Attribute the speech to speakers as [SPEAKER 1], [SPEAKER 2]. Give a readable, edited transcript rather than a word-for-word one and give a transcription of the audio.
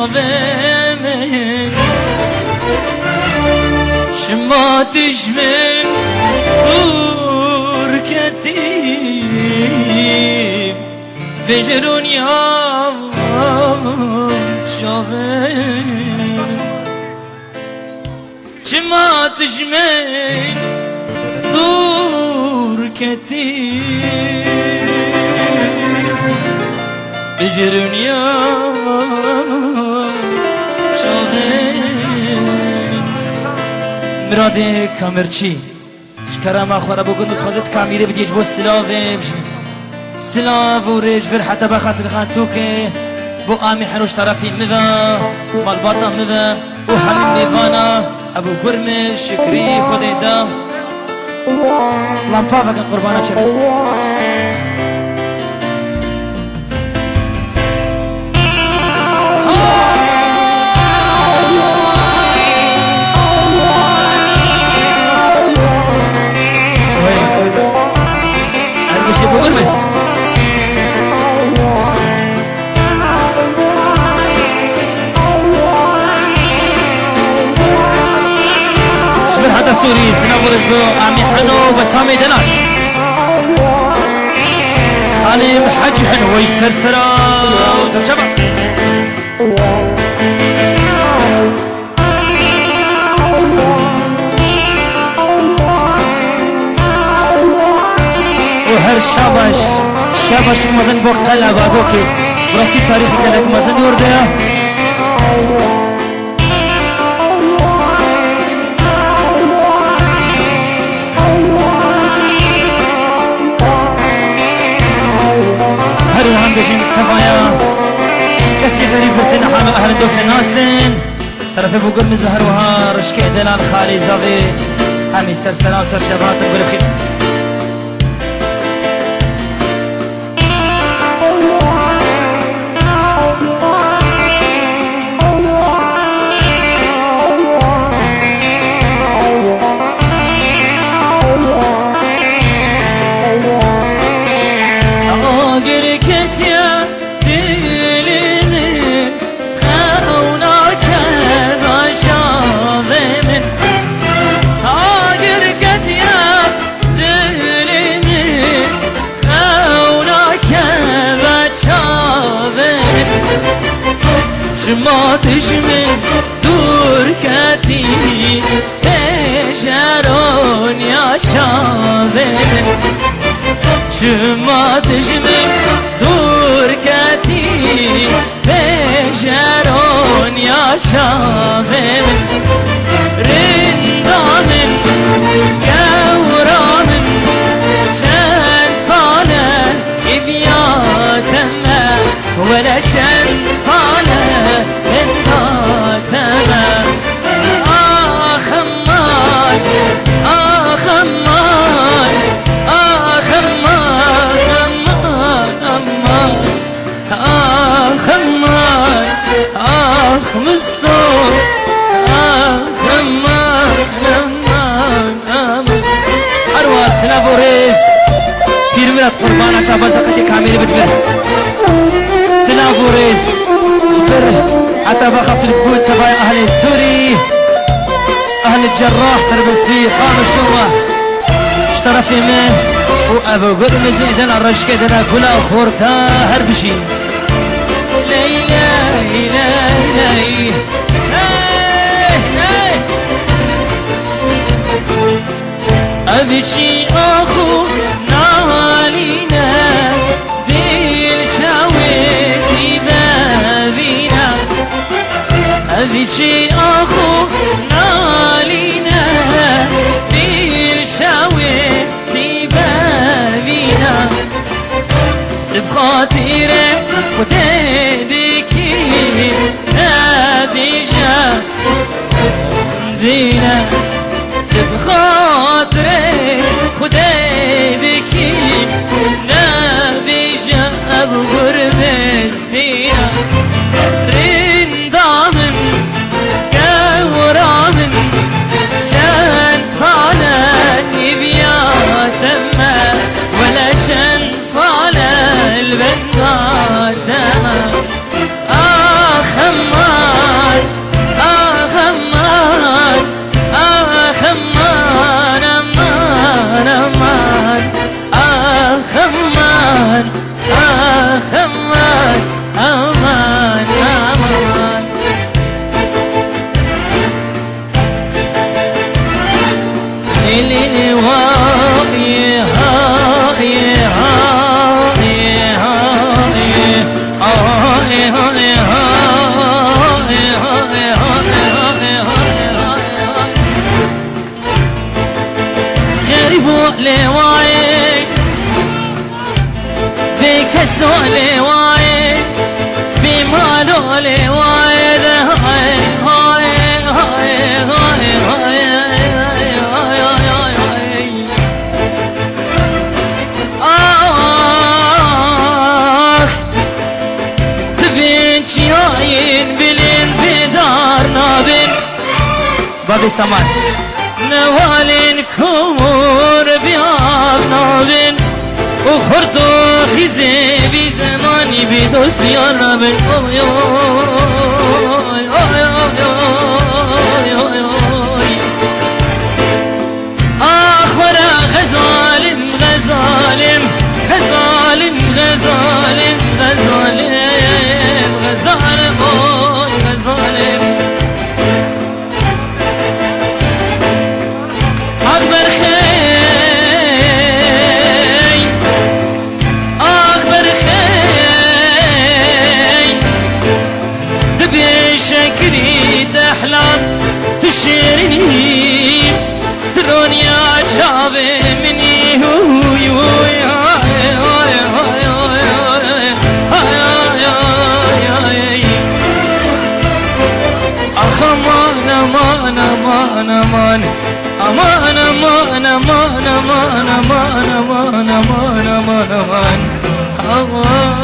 [SPEAKER 1] شاومن شماتش من بركتي بجرون يا شاومن شماتش من بركتي بجرون يا مراد کامرچی شکرم آخوره بگن از خوزت کامیره بدیش با سلاوه بشه سلاو و ریج فرحت بخاطر خان تو که بو آمی حروش طرفی مذا مالباطا مذا و همین میوانا ابو گرم شکری خودی دا لامپا فکن قربانا چرا سوري سنقول بو عمي حنو وسامي دناش خالي بحج حنو ويسرسرا شباب وهر شابش مزن بو قلب اگوكي براسي تاريخي كلك مزن يورده بجين تفايا كسي غريب بتنا حامل أهل دوس ناسن طرف بوقر من زهر وهار رشكي دلال خالي زاغي همي سرسنا وسر شبات برخي شماتش من دور کتی بشرون یا شابن شماتش من دور کتی بشرون یا شابن رندامن گورامن چند ساله ابیاتم ولا شن صاله من تمام خمان خمان خمان خمان مستور خمان أروى سلافوريز في رميلة قربانا شاباز دقتي كاميري بتبر سلافوريز شبر حتى بخص الكبول تبع أهل سوري أهل الجراح تربس فيه قام الشروة اشترف منه وأبو قرن زيدنا الرشكة دنا كلا خورتا هربشي ليلى ليلى ليلى أبيشي أخو نالينا بالشاويتي بابينا أبيشي أخو نالينا بالشاويتي بابينا بخاطري وديدكي ناديجا دينا بخاطري خداي بكي نبي جاب غرمز دينا رندامن كورامن شان صالة بياتما ولا شان صالة البناتما خمان لواي بكسو لواي بمالو لواي هاي هاي هاي هاي هاي آخ تبين شياين بلين بدار نابن بابي سمان نوالين كور بياب نابن وخرطو خيزي بزماني بدوس يا رابن اوي اوي اوي اوي اوي اخ ورا غزالم غزالم غزالم غزالم غزالم غزالم اوي غزالم اكبر خي اكبر خي تبي شكري تحلم تشري ترون يا شابي مني هوي هوي هاي هاي هاي هاي هاي اخ امان امان امان امان امان امان امان امان امان امان امان امان امان